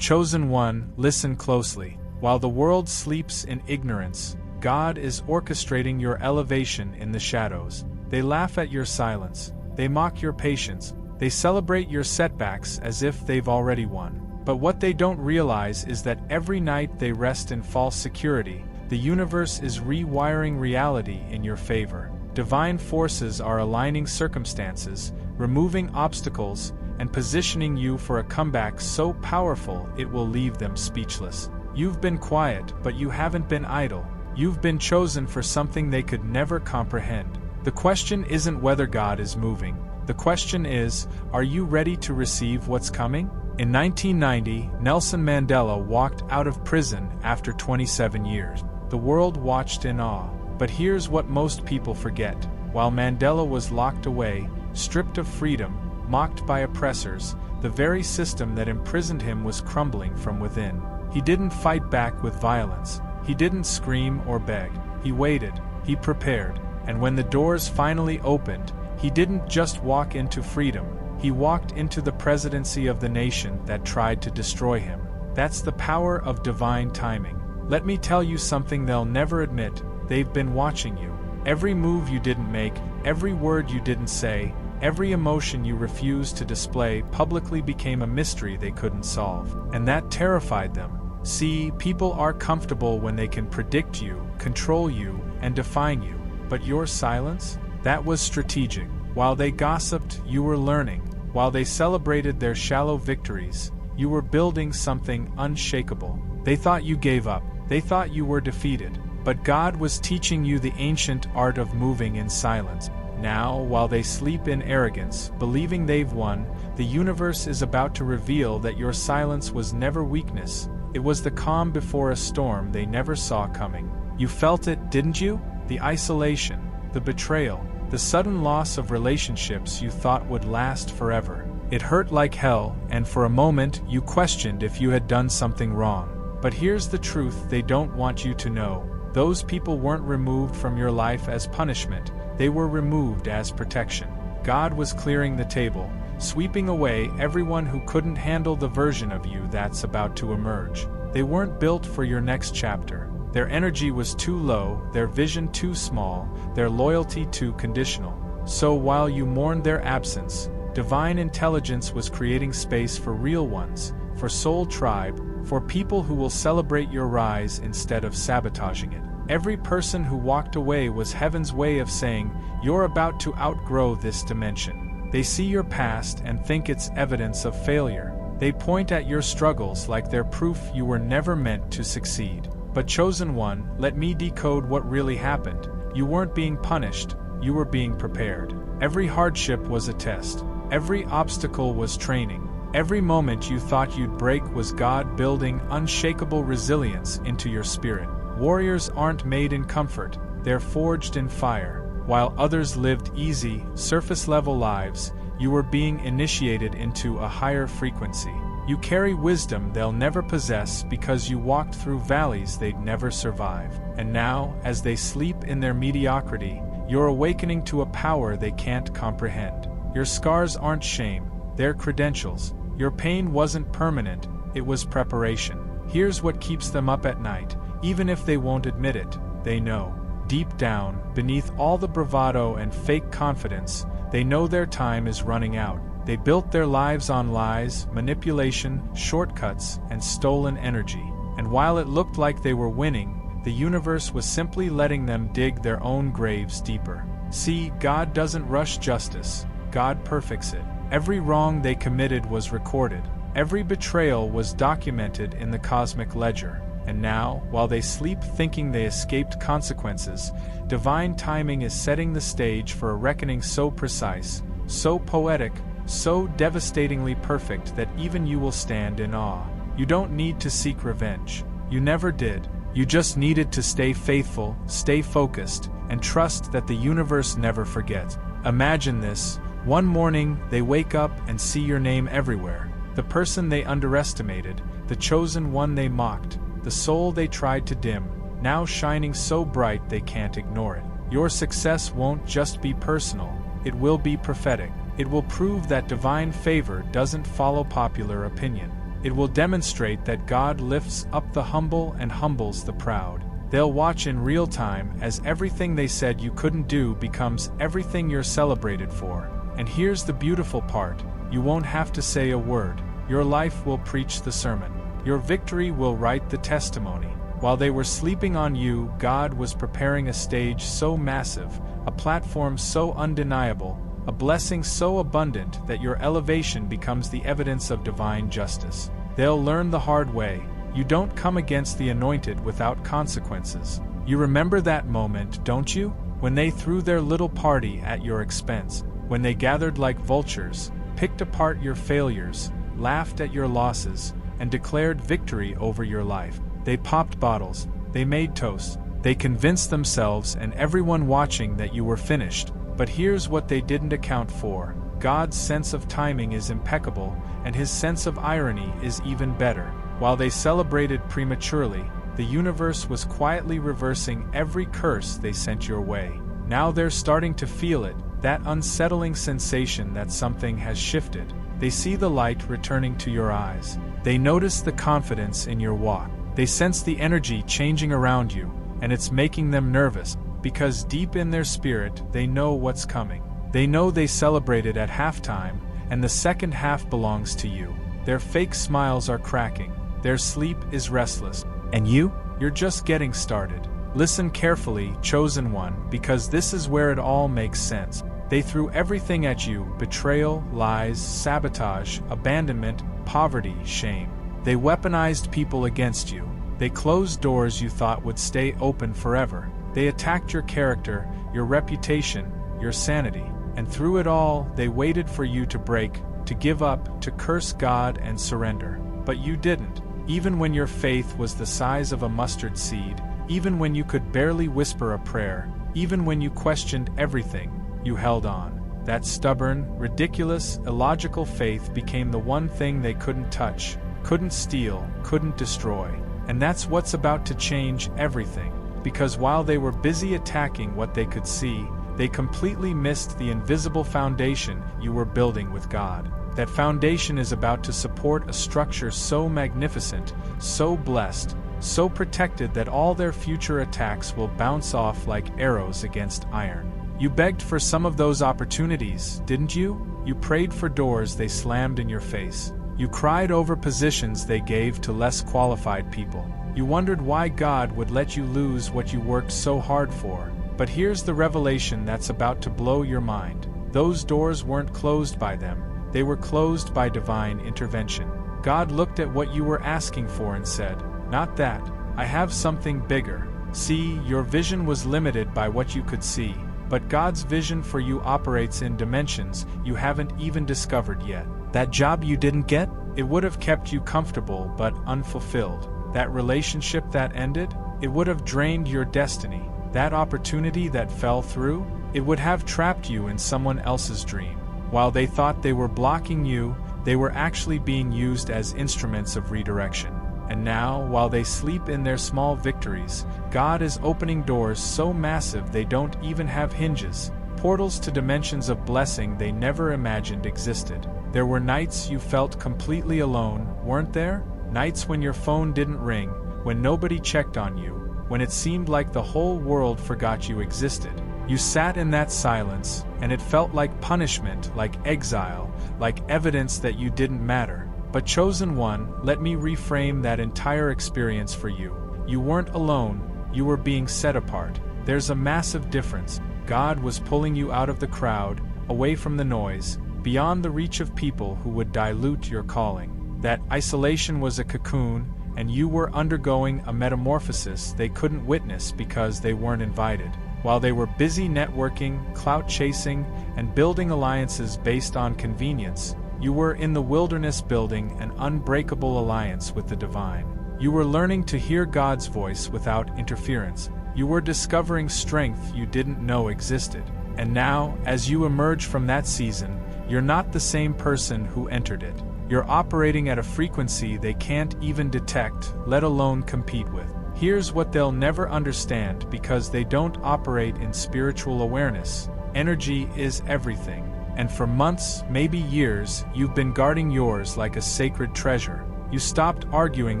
Chosen one, listen closely. While the world sleeps in ignorance, God is orchestrating your elevation in the shadows. They laugh at your silence. They mock your patience. They celebrate your setbacks as if they've already won. But what they don't realize is that every night they rest in false security, the universe is rewiring reality in your favor. Divine forces are aligning circumstances, removing obstacles, and positioning you for a comeback so powerful it will leave them speechless. You've been quiet, but you haven't been idle. You've been chosen for something they could never comprehend. The question isn't whether God is moving. The question is, are you ready to receive what's coming? In 1990, Nelson Mandela walked out of prison after 27 years. The world watched in awe. But here's what most people forget. While Mandela was locked away, stripped of freedom, mocked by oppressors, the very system that imprisoned him was crumbling from within. He didn't fight back with violence. He didn't scream or beg. He waited. He prepared. And when the doors finally opened, he didn't just walk into freedom. He walked into the presidency of the nation that tried to destroy him. That's the power of divine timing. Let me tell you something they'll never admit. They've been watching you. Every move you didn't make, every word you didn't say, every emotion you refused to display publicly became a mystery they couldn't solve. And that terrified them. See, people are comfortable when they can predict you, control you, and define you. But your silence? That was strategic. While they gossiped, you were learning. While they celebrated their shallow victories, you were building something unshakable. They thought you gave up. They thought you were defeated. But God was teaching you the ancient art of moving in silence. Now, while they sleep in arrogance, believing they've won, the universe is about to reveal that your silence was never weakness. It was the calm before a storm they never saw coming. You felt it, didn't you? The isolation, the betrayal, the sudden loss of relationships you thought would last forever. It hurt like hell, and for a moment you questioned if you had done something wrong. But here's the truth they don't want you to know. Those people weren't removed from your life as punishment. They were removed as protection. God was clearing the table, sweeping away everyone who couldn't handle the version of you that's about to emerge. They weren't built for your next chapter. Their energy was too low, their vision too small, their loyalty too conditional. So while you mourned their absence, divine intelligence was creating space for real ones, for soul tribe, for people who will celebrate your rise instead of sabotaging it. Every person who walked away was heaven's way of saying, you're about to outgrow this dimension. They see your past and think it's evidence of failure. They point at your struggles like they're proof you were never meant to succeed. But chosen one, let me decode what really happened. You weren't being punished, you were being prepared. Every hardship was a test. Every obstacle was training. Every moment you thought you'd break was God building unshakable resilience into your spirit. Warriors aren't made in comfort, they're forged in fire. While others lived easy, surface-level lives, you were being initiated into a higher frequency. You carry wisdom they'll never possess because you walked through valleys they'd never survive. And now, as they sleep in their mediocrity, you're awakening to a power they can't comprehend. Your scars aren't shame, they're credentials. Your pain wasn't permanent, it was preparation. Here's what keeps them up at night, even if they won't admit it. They know. Deep down, beneath all the bravado and fake confidence, they know their time is running out. They built their lives on lies, manipulation, shortcuts, and stolen energy. And while it looked like they were winning, the universe was simply letting them dig their own graves deeper. See, God doesn't rush justice, God perfects it. Every wrong they committed was recorded. Every betrayal was documented in the cosmic ledger. And now, while they sleep thinking they escaped consequences, divine timing is setting the stage for a reckoning so precise, so poetic, so devastatingly perfect that even you will stand in awe. You don't need to seek revenge. You never did. You just needed to stay faithful, stay focused, and trust that the universe never forgets. Imagine this. One morning, they wake up and see your name everywhere. The person they underestimated, the chosen one they mocked, the soul they tried to dim, now shining so bright they can't ignore it. Your success won't just be personal, it will be prophetic. It will prove that divine favor doesn't follow popular opinion. It will demonstrate that God lifts up the humble and humbles the proud. They'll watch in real time as everything they said you couldn't do becomes everything you're celebrated for. And here's the beautiful part: you won't have to say a word. Your life will preach the sermon. Your victory will write the testimony. While they were sleeping on you, God was preparing a stage so massive, a platform so undeniable, a blessing so abundant that your elevation becomes the evidence of divine justice. They'll learn the hard way: you don't come against the anointed without consequences. You remember that moment, don't you? When they threw their little party at your expense, when they gathered like vultures, picked apart your failures, laughed at your losses, and declared victory over your life. They popped bottles, they made toast, they convinced themselves and everyone watching that you were finished. But here's what they didn't account for: God's sense of timing is impeccable, and his sense of irony is even better. While they celebrated prematurely, the universe was quietly reversing every curse they sent your way. Now they're starting to feel it, that unsettling sensation that something has shifted. They see the light returning to your eyes. They notice the confidence in your walk. They sense the energy changing around you, and it's making them nervous, because deep in their spirit they know what's coming. They know they celebrated at halftime, and the second half belongs to you. Their fake smiles are cracking. Their sleep is restless. And you're just getting started. Listen carefully, chosen one, because this is where it all makes sense. They threw everything at you: betrayal, lies, sabotage, abandonment, poverty, shame. They weaponized people against you. They closed doors you thought would stay open forever. They attacked your character, your reputation, your sanity. And through it all, they waited for you to break, to give up, to curse God and surrender. But you didn't. Even when your faith was the size of a mustard seed, even when you could barely whisper a prayer, even when you questioned everything, you held on. That stubborn, ridiculous, illogical faith became the one thing they couldn't touch, couldn't steal, couldn't destroy. And that's what's about to change everything. Because while they were busy attacking what they could see, they completely missed the invisible foundation you were building with God. That foundation is about to support a structure so magnificent, so blessed, so protected that all their future attacks will bounce off like arrows against iron. You begged for some of those opportunities, didn't you? You prayed for doors they slammed in your face. You cried over positions they gave to less qualified people. You wondered why God would let you lose what you worked so hard for. But here's the revelation that's about to blow your mind. Those doors weren't closed by them. They were closed by divine intervention. God looked at what you were asking for and said, "Not that. I have something bigger." See, your vision was limited by what you could see, but God's vision for you operates in dimensions you haven't even discovered yet. That job you didn't get? It would have kept you comfortable but unfulfilled. That relationship that ended? It would have drained your destiny. That opportunity that fell through? It would have trapped you in someone else's dream. While they thought they were blocking you, they were actually being used as instruments of redirection. And now, while they sleep in their small victories, God is opening doors so massive they don't even have hinges, portals to dimensions of blessing they never imagined existed. There were nights you felt completely alone, weren't there? Nights when your phone didn't ring, when nobody checked on you, when it seemed like the whole world forgot you existed. You sat in that silence, and it felt like punishment, like exile, like evidence that you didn't matter. But chosen one, let me reframe that entire experience for you. You weren't alone, you were being set apart. There's a massive difference. God was pulling you out of the crowd, away from the noise, beyond the reach of people who would dilute your calling. That isolation was a cocoon, and you were undergoing a metamorphosis they couldn't witness because they weren't invited. While they were busy networking, clout chasing, and building alliances based on convenience, you were in the wilderness building an unbreakable alliance with the divine. You were learning to hear God's voice without interference. You were discovering strength you didn't know existed. And now, as you emerge from that season, you're not the same person who entered it. You're operating at a frequency they can't even detect, let alone compete with. Here's what they'll never understand because they don't operate in spiritual awareness. Energy is everything. And for months, maybe years, you've been guarding yours like a sacred treasure. You stopped arguing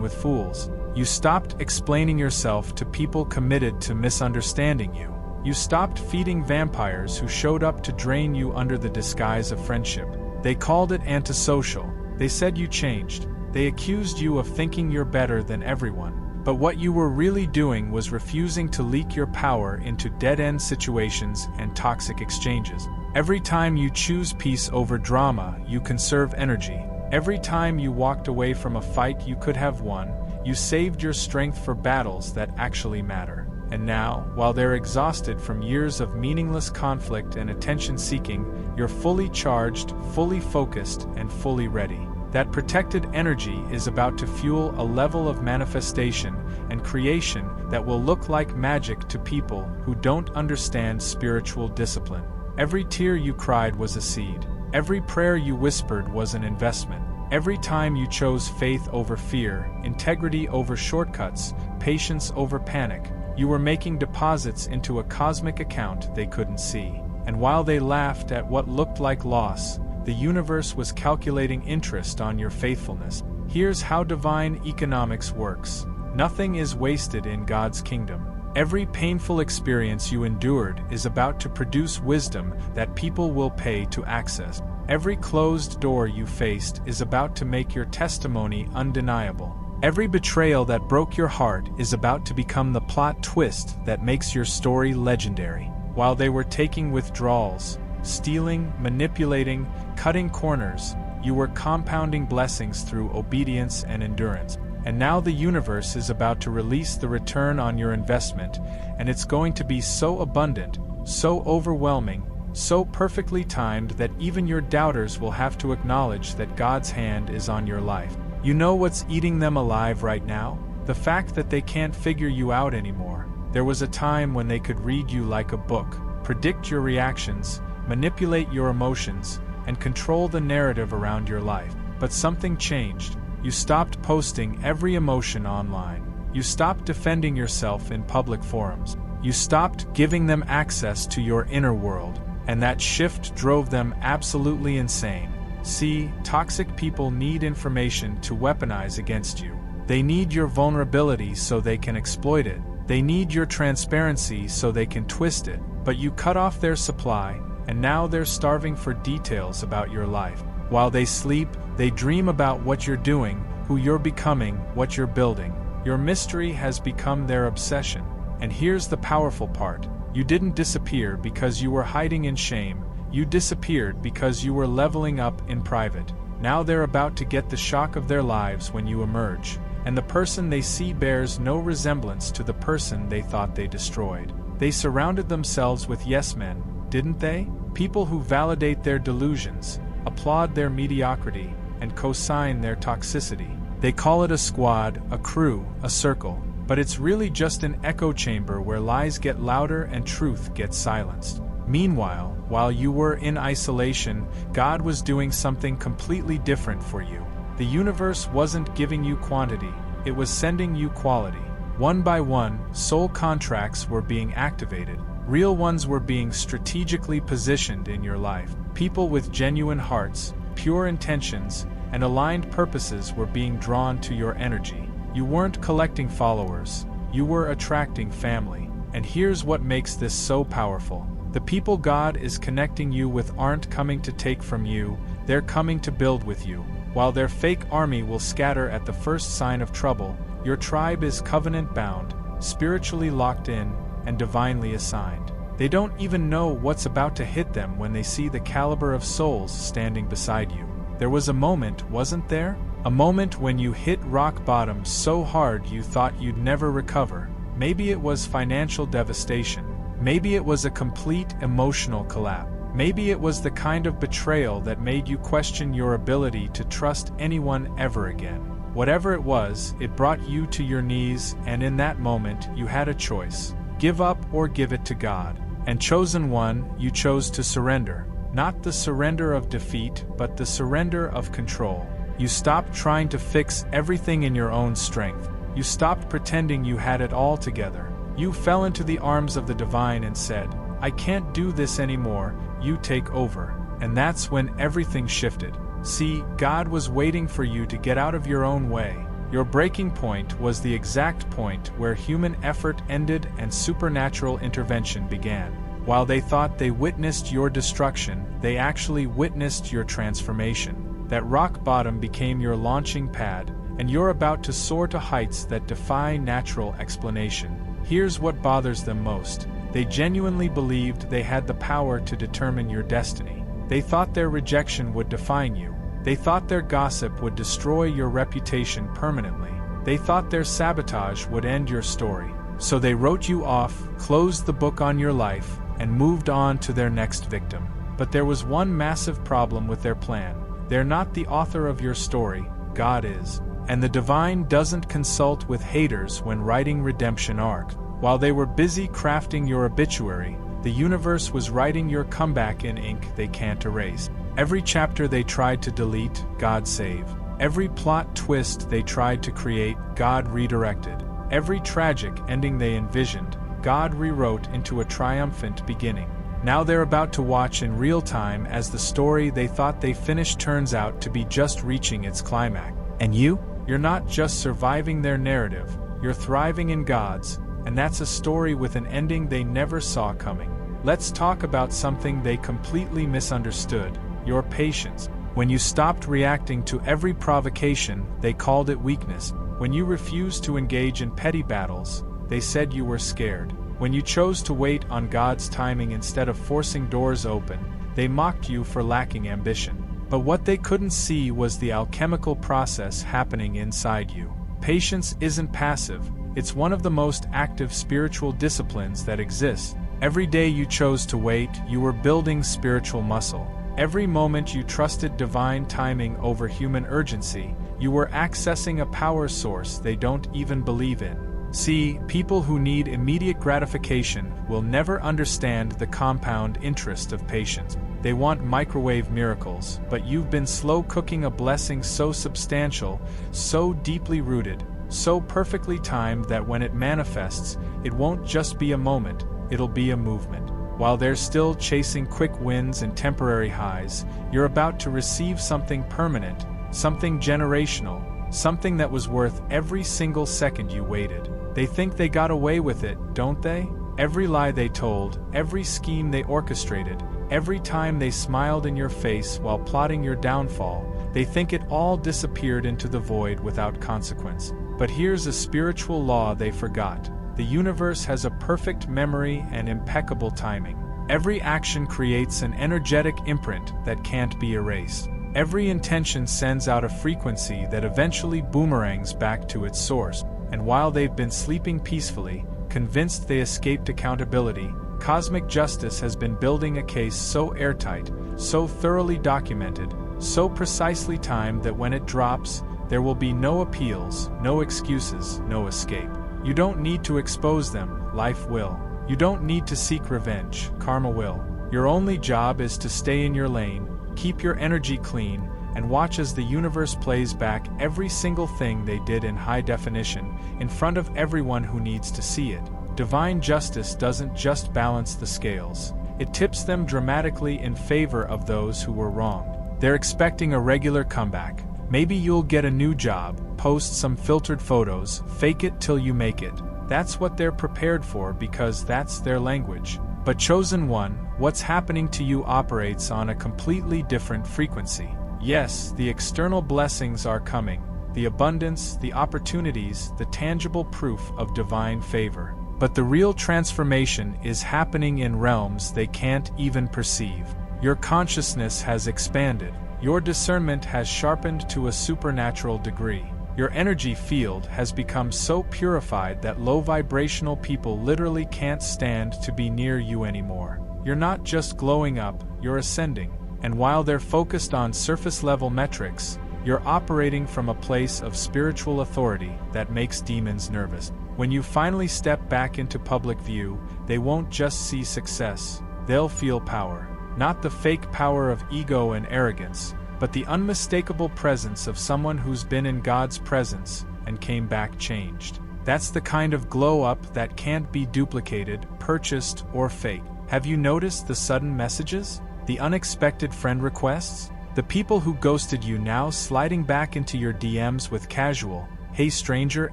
with fools. You stopped explaining yourself to people committed to misunderstanding you. You stopped feeding vampires who showed up to drain you under the disguise of friendship. They called it antisocial. They said you changed. They accused you of thinking you're better than everyone. But what you were really doing was refusing to leak your power into dead-end situations and toxic exchanges. Every time you choose peace over drama, you conserve energy. Every time you walked away from a fight you could have won, you saved your strength for battles that actually matter. And now, while they're exhausted from years of meaningless conflict and attention-seeking, you're fully charged, fully focused, and fully ready. That protected energy is about to fuel a level of manifestation and creation that will look like magic to people who don't understand spiritual discipline. Every tear you cried was a seed. Every prayer you whispered was an investment. Every time you chose faith over fear, integrity over shortcuts, patience over panic, you were making deposits into a cosmic account they couldn't see. And while they laughed at what looked like loss, the universe was calculating interest on your faithfulness. Here's how divine economics works. Nothing is wasted in God's kingdom. Every painful experience you endured is about to produce wisdom that people will pay to access. Every closed door you faced is about to make your testimony undeniable. Every betrayal that broke your heart is about to become the plot twist that makes your story legendary. While they were taking withdrawals, stealing, manipulating, cutting corners, you were compounding blessings through obedience and endurance. And now the universe is about to release the return on your investment, and it's going to be so abundant, so overwhelming, so perfectly timed that even your doubters will have to acknowledge that God's hand is on your life. You know what's eating them alive right now? The fact that they can't figure you out anymore. There was a time when they could read you like a book, predict your reactions, manipulate your emotions, and control the narrative around your life. But something changed. You stopped posting every emotion online. You stopped defending yourself in public forums. You stopped giving them access to your inner world, and that shift drove them absolutely insane. See, toxic people need information to weaponize against you. They need your vulnerability so they can exploit it. They need your transparency so they can twist it. But you cut off their supply, and now they're starving for details about your life. While they sleep, they dream about what you're doing, who you're becoming, what you're building. Your mystery has become their obsession. And here's the powerful part. You didn't disappear because you were hiding in shame. You disappeared because you were leveling up in private. Now they're about to get the shock of their lives when you emerge. And the person they see bears no resemblance to the person they thought they destroyed. They surrounded themselves with yes men, didn't they? People who validate their delusions, applaud their mediocrity, and co-sign their toxicity. They call it a squad, a crew, a circle, but it's really just an echo chamber where lies get louder and truth gets silenced. Meanwhile, while you were in isolation, God was doing something completely different for you. The universe wasn't giving you quantity, it was sending you quality. One by one, soul contracts were being activated. Real ones were being strategically positioned in your life. People with genuine hearts, pure intentions, and aligned purposes were being drawn to your energy. You weren't collecting followers, you were attracting family. And here's what makes this so powerful. The people God is connecting you with aren't coming to take from you, they're coming to build with you. While their fake army will scatter at the first sign of trouble, your tribe is covenant-bound, spiritually locked in, and divinely assigned. They don't even know what's about to hit them when they see the caliber of souls standing beside you. There was a moment, wasn't there? A moment when you hit rock bottom so hard you thought you'd never recover. Maybe it was financial devastation. Maybe it was a complete emotional collapse. Maybe it was the kind of betrayal that made you question your ability to trust anyone ever again. Whatever it was, it brought you to your knees, and in that moment, you had a choice. Give up or give it to God. And chosen one, you chose to surrender. Not the surrender of defeat, but the surrender of control. You stopped trying to fix everything in your own strength. You stopped pretending you had it all together. You fell into the arms of the divine and said, "I can't do this anymore, you take over." And that's when everything shifted. See, God was waiting for you to get out of your own way. Your breaking point was the exact point where human effort ended and supernatural intervention began. While they thought they witnessed your destruction, they actually witnessed your transformation. That rock bottom became your launching pad, and you're about to soar to heights that defy natural explanation. Here's what bothers them most. They genuinely believed they had the power to determine your destiny. They thought their rejection would define you. They thought their gossip would destroy your reputation permanently. They thought their sabotage would end your story. So they wrote you off, closed the book on your life, and moved on to their next victim. But there was one massive problem with their plan. They're not the author of your story, God is. And the divine doesn't consult with haters when writing redemption arc. While they were busy crafting your obituary, the universe was writing your comeback in ink they can't erase. Every chapter they tried to delete, God saved. Every plot twist they tried to create, God redirected. Every tragic ending they envisioned, God rewrote into a triumphant beginning. Now they're about to watch in real time as the story they thought they finished turns out to be just reaching its climax. And you're not just surviving their narrative, you're thriving in God's, and that's a story with an ending they never saw coming. Let's talk about something they completely misunderstood, your patience. When you stopped reacting to every provocation, they called it weakness. When you refused to engage in petty battles, they said you were scared. When you chose to wait on God's timing instead of forcing doors open, they mocked you for lacking ambition. But what they couldn't see was the alchemical process happening inside you. Patience isn't passive, it's one of the most active spiritual disciplines that exists. Every day you chose to wait, you were building spiritual muscle. Every moment you trusted divine timing over human urgency, you were accessing a power source they don't even believe in. See, people who need immediate gratification will never understand the compound interest of patience. They want microwave miracles, but you've been slow cooking a blessing so substantial, so deeply rooted, so perfectly timed that when it manifests, it won't just be a moment, it'll be a movement. While they're still chasing quick wins and temporary highs, you're about to receive something permanent, something generational, something that was worth every single second you waited. They think they got away with it, don't they? Every lie they told, every scheme they orchestrated, every time they smiled in your face while plotting your downfall, they think it all disappeared into the void without consequence. But here's a spiritual law they forgot. The universe has a perfect memory and impeccable timing. Every action creates an energetic imprint that can't be erased. Every intention sends out a frequency that eventually boomerangs back to its source. And while they've been sleeping peacefully, convinced they escaped accountability, cosmic justice has been building a case so airtight, so thoroughly documented, so precisely timed that when it drops, there will be no appeals, no excuses, no escape. You don't need to expose them, life will. You don't need to seek revenge, karma will. Your only job is to stay in your lane, keep your energy clean, and watch as the universe plays back every single thing they did in high definition, in front of everyone who needs to see it. Divine justice doesn't just balance the scales, it tips them dramatically in favor of those who were wronged. They're expecting a regular comeback. Maybe you'll get a new job, post some filtered photos, fake it till you make it. That's what they're prepared for because that's their language. But chosen one, what's happening to you operates on a completely different frequency. Yes, the external blessings are coming, the abundance, the opportunities, the tangible proof of divine favor. But the real transformation is happening in realms they can't even perceive. Your consciousness has expanded. Your discernment has sharpened to a supernatural degree. Your energy field has become so purified that low vibrational people literally can't stand to be near you anymore. You're not just glowing up, you're ascending. And while they're focused on surface-level metrics, you're operating from a place of spiritual authority that makes demons nervous. When you finally step back into public view, they won't just see success, they'll feel power. Not the fake power of ego and arrogance, but the unmistakable presence of someone who's been in God's presence and came back changed. That's the kind of glow-up that can't be duplicated, purchased, or faked. Have you noticed the sudden messages? The unexpected friend requests? The people who ghosted you now sliding back into your DMs with casual, "Hey stranger"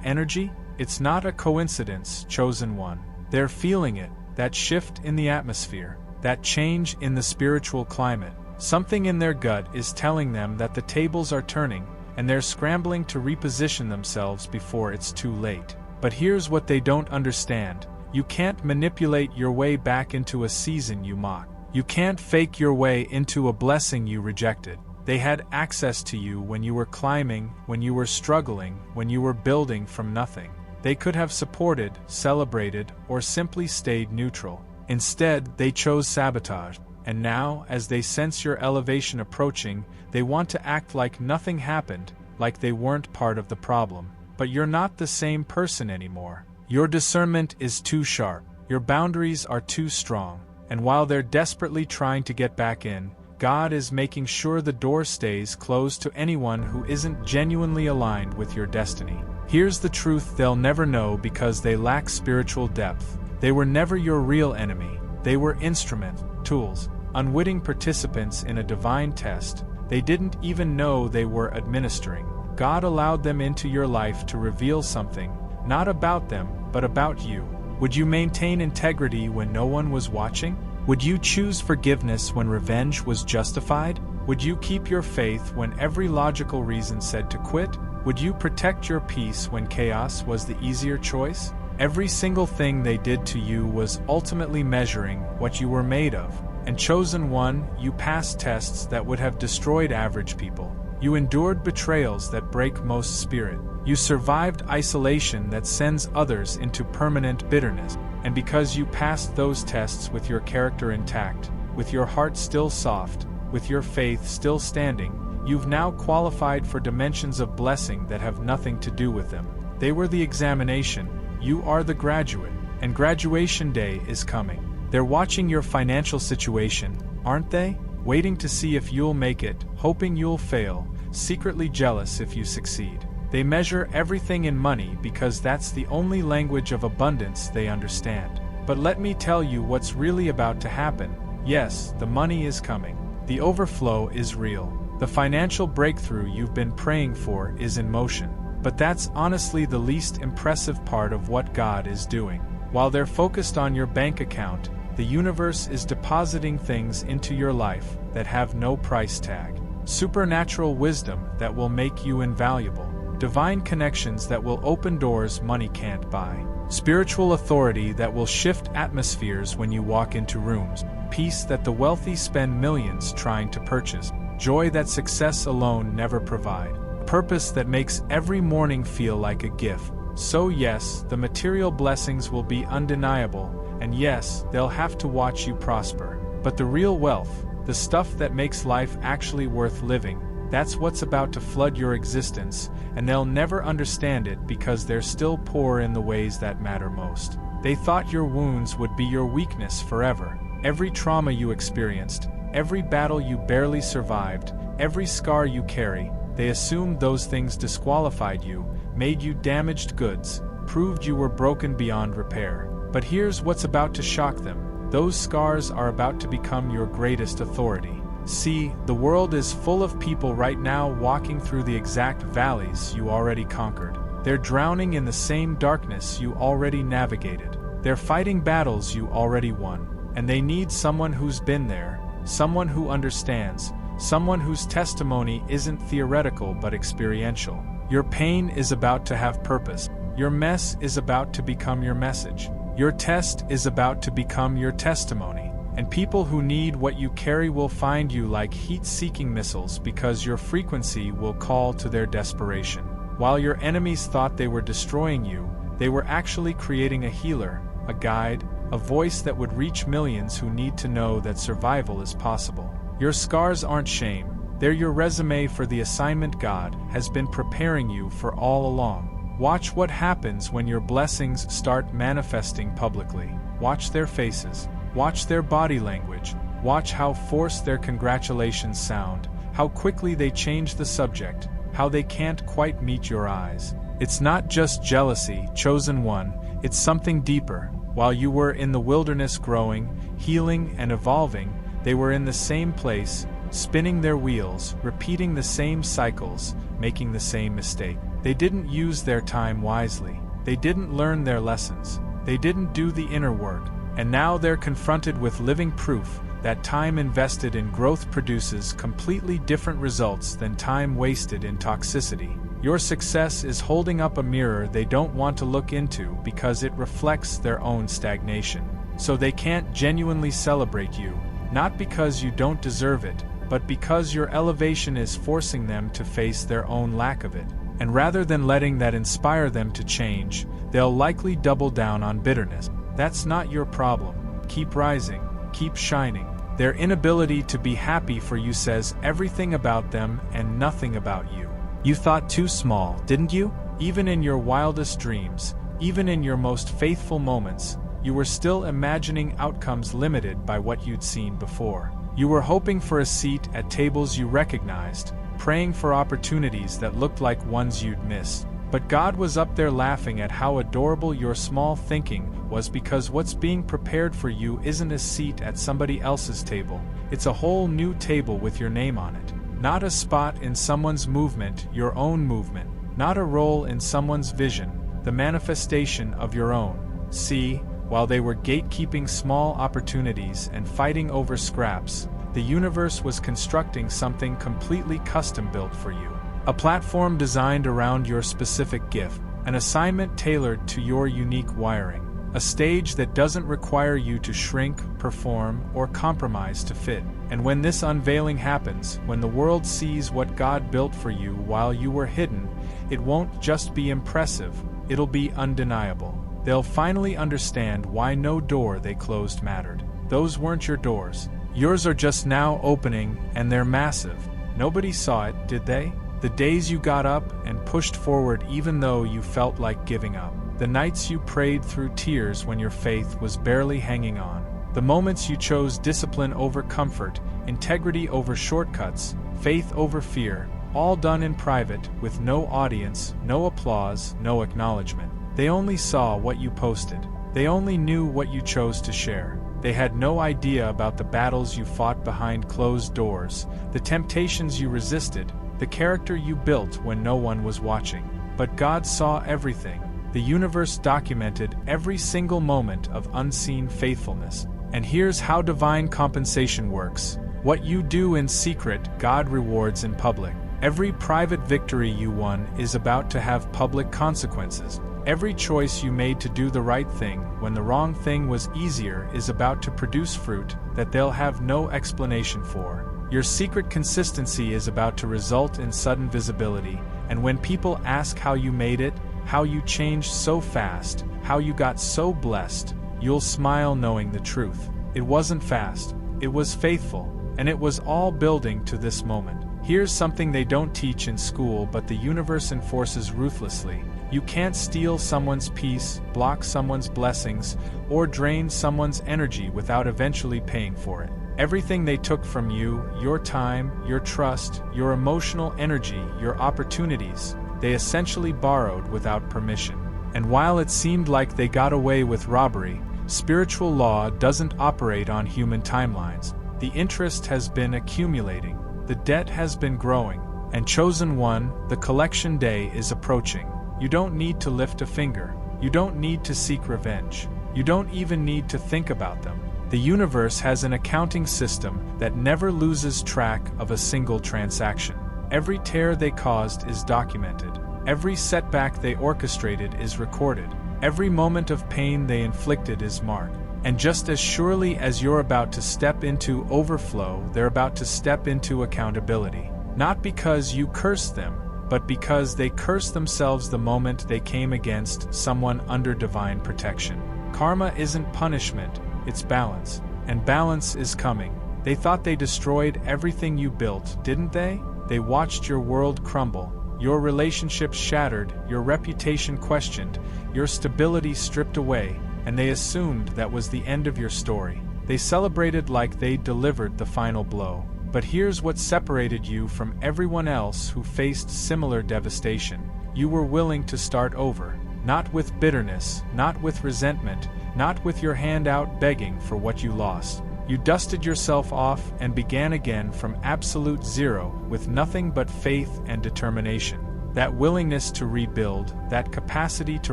energy? It's not a coincidence, chosen one. They're feeling it, that shift in the atmosphere, that change in the spiritual climate. Something in their gut is telling them that the tables are turning, and they're scrambling to reposition themselves before it's too late. But here's what they don't understand. You can't manipulate your way back into a season you mock. You can't fake your way into a blessing you rejected. They had access to you when you were climbing, when you were struggling, when you were building from nothing. They could have supported, celebrated, or simply stayed neutral. Instead, they chose sabotage. And now, as they sense your elevation approaching, they want to act like nothing happened, like they weren't part of the problem. But you're not the same person anymore. Your discernment is too sharp. Your boundaries are too strong. And while they're desperately trying to get back in, God is making sure the door stays closed to anyone who isn't genuinely aligned with your destiny. Here's the truth they'll never know because they lack spiritual depth. They were never your real enemy. They were instruments, tools, unwitting participants in a divine test they didn't even know they were administering. God allowed them into your life to reveal something, not about them, but about you. Would you maintain integrity when no one was watching? Would you choose forgiveness when revenge was justified? Would you keep your faith when every logical reason said to quit? Would you protect your peace when chaos was the easier choice? Every single thing they did to you was ultimately measuring what you were made of. And chosen one, you passed tests that would have destroyed average people. You endured betrayals that break most spirit. You survived isolation that sends others into permanent bitterness. And because you passed those tests with your character intact, with your heart still soft, with your faith still standing, you've now qualified for dimensions of blessing that have nothing to do with them. They were the examination, you are the graduate, and graduation day is coming. They're watching your financial situation, aren't they? Waiting to see if you'll make it, hoping you'll fail, secretly jealous if you succeed. They measure everything in money because that's the only language of abundance they understand. But let me tell you what's really about to happen. Yes, the money is coming. The overflow is real. The financial breakthrough you've been praying for is in motion. But that's honestly the least impressive part of what God is doing. While they're focused on your bank account, the universe is depositing things into your life that have no price tag. Supernatural wisdom that will make you invaluable. Divine connections that will open doors money can't buy. Spiritual authority that will shift atmospheres when you walk into rooms. Peace that the wealthy spend millions trying to purchase. Joy that success alone never provide. Purpose that makes every morning feel like a gift. So yes, the material blessings will be undeniable, and yes, they'll have to watch you prosper. But the real wealth, the stuff that makes life actually worth living, that's what's about to flood your existence, and they'll never understand it because they're still poor in the ways that matter most. They thought your wounds would be your weakness forever. Every trauma you experienced, every battle you barely survived, every scar you carry, they assumed those things disqualified you, made you damaged goods, proved you were broken beyond repair. But here's what's about to shock them. Those scars are about to become your greatest authority. See, the world is full of people right now walking through the exact valleys you already conquered. They're drowning in the same darkness you already navigated. They're fighting battles you already won. And they need someone who's been there, someone who understands, someone whose testimony isn't theoretical but experiential. Your pain is about to have purpose. Your mess is about to become your message. Your test is about to become your testimony. And people who need what you carry will find you like heat-seeking missiles because your frequency will call to their desperation. While your enemies thought they were destroying you, they were actually creating a healer, a guide, a voice that would reach millions who need to know that survival is possible. Your scars aren't shame, they're your resume for the assignment God has been preparing you for all along. Watch what happens when your blessings start manifesting publicly. Watch their faces. Watch their body language. Watch how forced their congratulations sound, how quickly they change the subject, how they can't quite meet your eyes. It's not just jealousy, chosen one, it's something deeper. While you were in the wilderness growing, healing, and evolving, they were in the same place, spinning their wheels, repeating the same cycles, making the same mistake. They didn't use their time wisely. They didn't learn their lessons. They didn't do the inner work. And now they're confronted with living proof that time invested in growth produces completely different results than time wasted in toxicity. Your success is holding up a mirror they don't want to look into because it reflects their own stagnation. So they can't genuinely celebrate you, not because you don't deserve it, but because your elevation is forcing them to face their own lack of it. And rather than letting that inspire them to change, they'll likely double down on bitterness. That's not your problem. Keep rising, keep shining. Their inability to be happy for you says everything about them and nothing about you. You thought too small, didn't you? Even in your wildest dreams, even in your most faithful moments, you were still imagining outcomes limited by what you'd seen before. You were hoping for a seat at tables you recognized, praying for opportunities that looked like ones you'd missed. But God was up there laughing at how adorable your small thinking was, because what's being prepared for you isn't a seat at somebody else's table. It's a whole new table with your name on it. Not a spot in someone's movement, your own movement. Not a role in someone's vision, the manifestation of your own. See, while they were gatekeeping small opportunities and fighting over scraps, the universe was constructing something completely custom-built for you. A platform designed around your specific gift, an assignment tailored to your unique wiring, a stage that doesn't require you to shrink, perform, or compromise to fit. And when this unveiling happens, when the world sees what God built for you while you were hidden, it won't just be impressive, it'll be undeniable. They'll finally understand why no door they closed mattered. Those weren't your doors. Yours are just now opening, and they're massive. Nobody saw it, did they? The days you got up and pushed forward even though you felt like giving up. The nights you prayed through tears when your faith was barely hanging on. The moments you chose discipline over comfort, integrity over shortcuts, faith over fear, all done in private, with no audience, no applause, no acknowledgement. They only saw what you posted. They only knew what you chose to share. They had no idea about the battles you fought behind closed doors, the temptations you resisted, the character you built when no one was watching. But God saw everything. The universe documented every single moment of unseen faithfulness. And here's how divine compensation works. What you do in secret, God rewards in public. Every private victory you won is about to have public consequences. Every choice you made to do the right thing when the wrong thing was easier is about to produce fruit that they'll have no explanation for. Your secret consistency is about to result in sudden visibility, and when people ask how you made it, how you changed so fast, how you got so blessed, you'll smile knowing the truth. It wasn't fast, it was faithful, and it was all building to this moment. Here's something they don't teach in school but the universe enforces ruthlessly. You can't steal someone's peace, block someone's blessings, or drain someone's energy without eventually paying for it. Everything they took from you, your time, your trust, your emotional energy, your opportunities, they essentially borrowed without permission. And while it seemed like they got away with robbery, spiritual law doesn't operate on human timelines. The interest has been accumulating, the debt has been growing, and chosen one, the collection day is approaching. You don't need to lift a finger. You don't need to seek revenge. You don't even need to think about them. The universe has an accounting system that never loses track of a single transaction. Every tear they caused is documented. Every setback they orchestrated is recorded. Every moment of pain they inflicted is marked. And just as surely as you're about to step into overflow, they're about to step into accountability. Not because you cursed them, but because they cursed themselves the moment they came against someone under divine protection. Karma isn't punishment, it's balance. And balance is coming. They thought they destroyed everything you built, didn't they? They watched your world crumble, your relationships shattered, your reputation questioned, your stability stripped away, and they assumed that was the end of your story. They celebrated like they delivered the final blow. But here's what separated you from everyone else who faced similar devastation. You were willing to start over, not with bitterness, not with resentment, not with your hand out begging for what you lost. You dusted yourself off and began again from absolute zero with nothing but faith and determination. That willingness to rebuild, that capacity to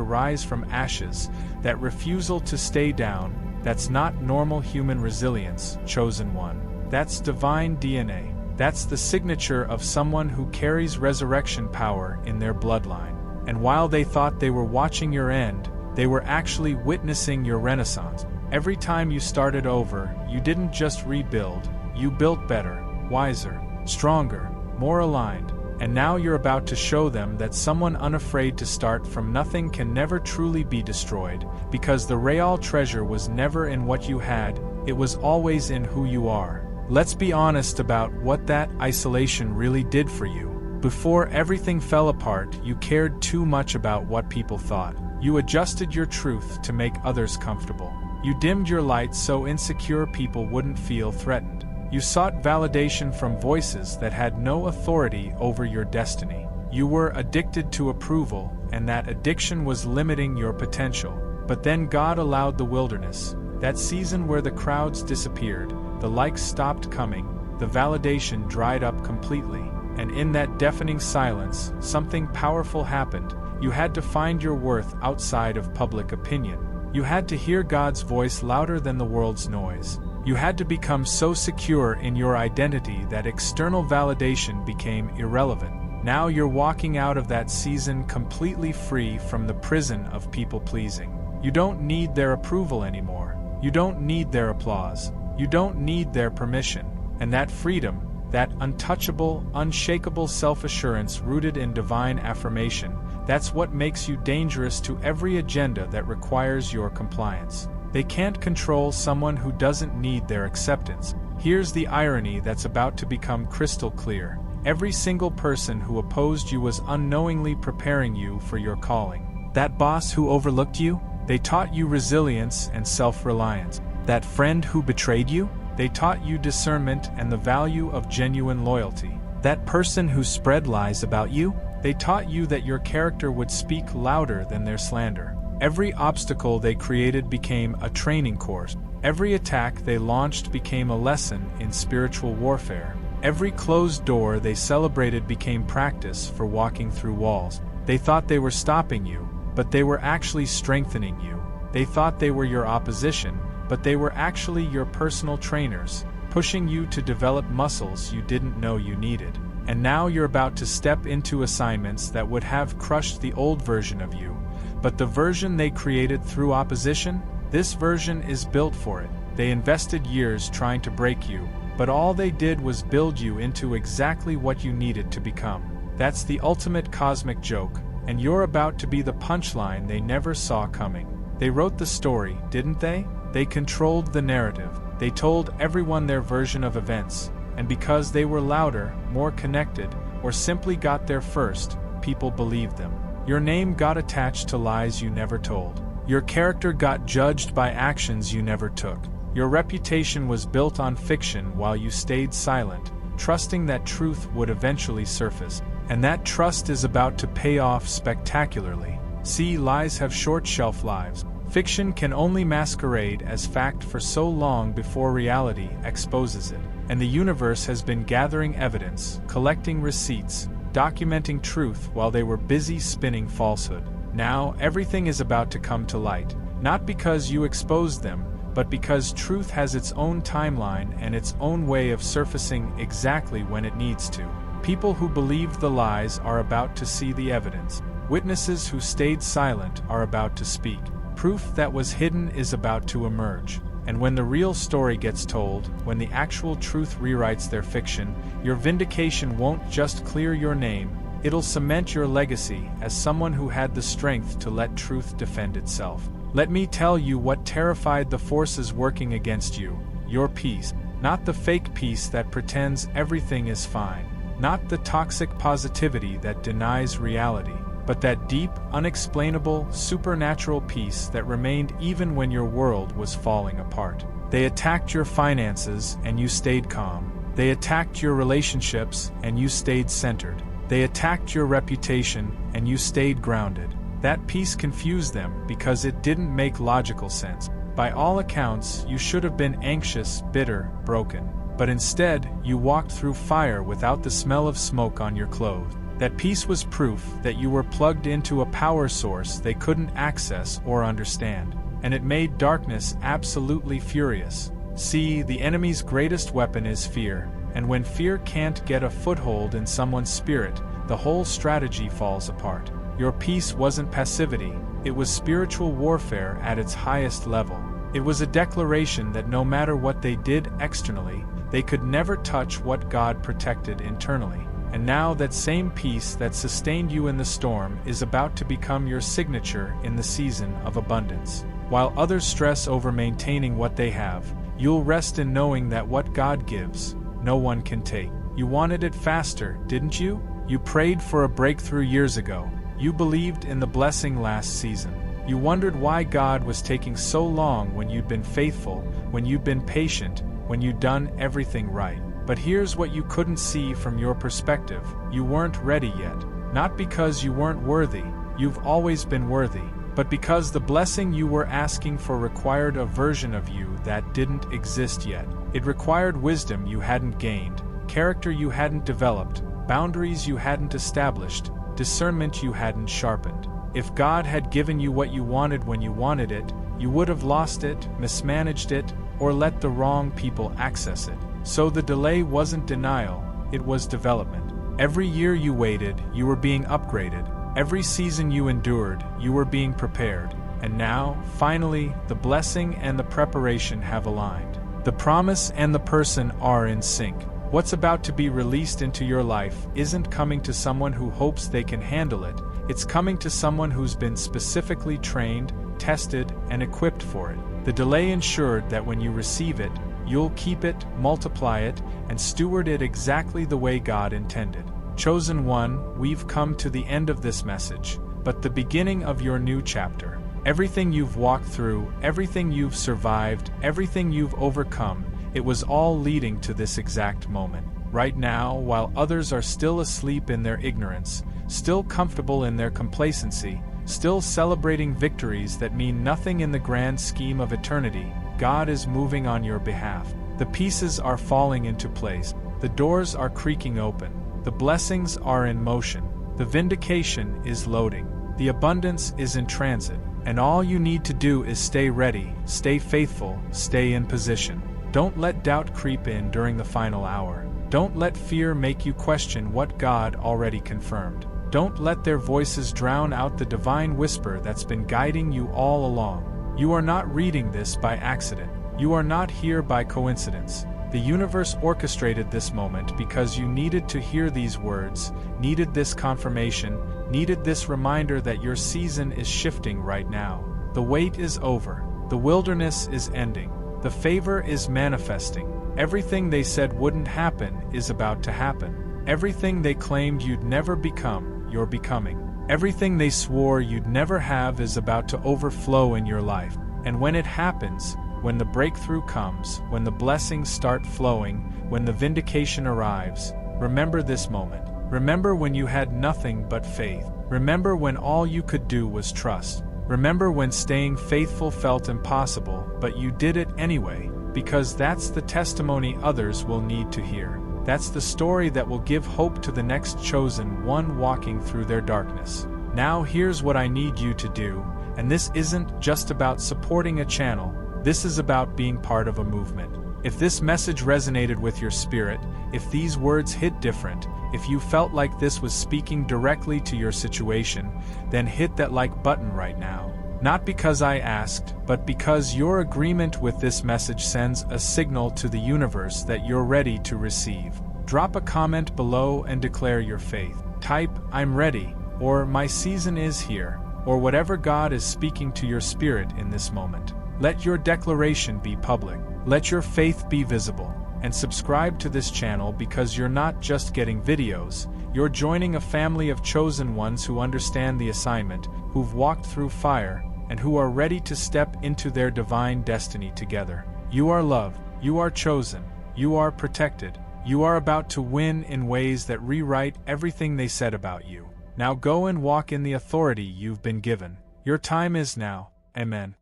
rise from ashes, that refusal to stay down, that's not normal human resilience, chosen one. That's divine DNA. That's the signature of someone who carries resurrection power in their bloodline. And while they thought they were watching your end, they were actually witnessing your renaissance. Every time you started over, you didn't just rebuild, you built better, wiser, stronger, more aligned. And now you're about to show them that someone unafraid to start from nothing can never truly be destroyed, because the real treasure was never in what you had, it was always in who you are. Let's be honest about what that isolation really did for you. Before everything fell apart, you cared too much about what people thought. You adjusted your truth to make others comfortable. You dimmed your light so insecure people wouldn't feel threatened. You sought validation from voices that had no authority over your destiny. You were addicted to approval, and that addiction was limiting your potential. But then God allowed the wilderness, that season where the crowds disappeared, the likes stopped coming, the validation dried up completely, and in that deafening silence, something powerful happened. You had to find your worth outside of public opinion. You had to hear God's voice louder than the world's noise. You had to become so secure in your identity that external validation became irrelevant. Now you're walking out of that season completely free from the prison of people-pleasing. You don't need their approval anymore. You don't need their applause. You don't need their permission. And that freedom, that untouchable, unshakable self-assurance rooted in divine affirmation, that's what makes you dangerous to every agenda that requires your compliance. They can't control someone who doesn't need their acceptance. Here's the irony that's about to become crystal clear. Every single person who opposed you was unknowingly preparing you for your calling. That boss who overlooked you? They taught you resilience and self-reliance. That friend who betrayed you? They taught you discernment and the value of genuine loyalty. That person who spread lies about you? They taught you that your character would speak louder than their slander. Every obstacle they created became a training course. Every attack they launched became a lesson in spiritual warfare. Every closed door they celebrated became practice for walking through walls. They thought they were stopping you, but they were actually strengthening you. They thought they were your opposition, but they were actually your personal trainers, pushing you to develop muscles you didn't know you needed. And now you're about to step into assignments that would have crushed the old version of you. But the version they created through opposition, this version is built for it. They invested years trying to break you, but all they did was build you into exactly what you needed to become. That's the ultimate cosmic joke, and you're about to be the punchline they never saw coming. They wrote the story, didn't they? They controlled the narrative. They told everyone their version of events, and because they were louder, more connected, or simply got there first, people believed them. Your name got attached to lies you never told. Your character got judged by actions you never took. Your reputation was built on fiction while you stayed silent, trusting that truth would eventually surface. And that trust is about to pay off spectacularly. See, lies have short shelf lives. Fiction can only masquerade as fact for so long before reality exposes it. And the universe has been gathering evidence, collecting receipts, documenting truth while they were busy spinning falsehood. Now, everything is about to come to light, not because you exposed them, but because truth has its own timeline and its own way of surfacing exactly when it needs to. People who believed the lies are about to see the evidence. Witnesses who stayed silent are about to speak. Proof that was hidden is about to emerge. And when the real story gets told, when the actual truth rewrites their fiction, your vindication won't just clear your name, it'll cement your legacy as someone who had the strength to let truth defend itself. Let me tell you what terrified the forces working against you: your peace. Not the fake peace that pretends everything is fine. Not the toxic positivity that denies reality. But that deep, unexplainable, supernatural peace that remained even when your world was falling apart. They attacked your finances, and you stayed calm. They attacked your relationships, and you stayed centered. They attacked your reputation, and you stayed grounded. That peace confused them because it didn't make logical sense. By all accounts, you should have been anxious, bitter, broken. But instead, you walked through fire without the smell of smoke on your clothes. That peace was proof that you were plugged into a power source they couldn't access or understand. And it made darkness absolutely furious. See, the enemy's greatest weapon is fear, and when fear can't get a foothold in someone's spirit, the whole strategy falls apart. Your peace wasn't passivity, it was spiritual warfare at its highest level. It was a declaration that no matter what they did externally, they could never touch what God protected internally. And now that same peace that sustained you in the storm is about to become your signature in the season of abundance. While others stress over maintaining what they have, you'll rest in knowing that what God gives, no one can take. You wanted it faster, didn't you? You prayed for a breakthrough years ago. You believed in the blessing last season. You wondered why God was taking so long when you'd been faithful, when you'd been patient, when you'd done everything right. But here's what you couldn't see from your perspective. You weren't ready yet. Not because you weren't worthy, you've always been worthy, but because the blessing you were asking for required a version of you that didn't exist yet. It required wisdom you hadn't gained, character you hadn't developed, boundaries you hadn't established, discernment you hadn't sharpened. If God had given you what you wanted when you wanted it, you would have lost it, mismanaged it, or let the wrong people access it. So the delay wasn't denial, it was development. Every year you waited, you were being upgraded. Every season you endured, you were being prepared. And now, finally, the blessing and the preparation have aligned. The promise and the person are in sync. What's about to be released into your life isn't coming to someone who hopes they can handle it. It's coming to someone who's been specifically trained, tested, and equipped for it. The delay ensured that when you receive it, you'll keep it, multiply it, and steward it exactly the way God intended. Chosen one, we've come to the end of this message, but the beginning of your new chapter. Everything you've walked through, everything you've survived, everything you've overcome, it was all leading to this exact moment. Right now, while others are still asleep in their ignorance, still comfortable in their complacency, still celebrating victories that mean nothing in the grand scheme of eternity, God is moving on your behalf. The pieces are falling into place. The doors are creaking open. The blessings are in motion. The vindication is loading. The abundance is in transit. And all you need to do is stay ready, stay faithful, stay in position. Don't let doubt creep in during the final hour. Don't let fear make you question what God already confirmed. Don't let their voices drown out the divine whisper that's been guiding you all along. You are not reading this by accident. You are not here by coincidence. The universe orchestrated this moment because you needed to hear these words, needed this confirmation, needed this reminder that your season is shifting right now. The wait is over. The wilderness is ending. The favor is manifesting. Everything they said wouldn't happen is about to happen. Everything they claimed you'd never become, you're becoming. Everything they swore you'd never have is about to overflow in your life. And when it happens, when the breakthrough comes, when the blessings start flowing, when the vindication arrives, remember this moment. Remember when you had nothing but faith. Remember when all you could do was trust. Remember when staying faithful felt impossible, but you did it anyway, because that's the testimony others will need to hear. That's the story that will give hope to the next chosen one walking through their darkness. Now here's what I need you to do, and this isn't just about supporting a channel, this is about being part of a movement. If this message resonated with your spirit, if these words hit different, if you felt like this was speaking directly to your situation, then hit that like button right now. Not because I asked, but because your agreement with this message sends a signal to the universe that you're ready to receive. Drop a comment below and declare your faith. Type, "I'm ready," or "My season is here," or whatever God is speaking to your spirit in this moment. Let your declaration be public. Let your faith be visible. And subscribe to this channel because you're not just getting videos, you're joining a family of chosen ones who understand the assignment, who've walked through fire, and who are ready to step into their divine destiny together. You are loved, you are chosen, you are protected, you are about to win in ways that rewrite everything they said about you. Now go and walk in the authority you've been given. Your time is now. Amen.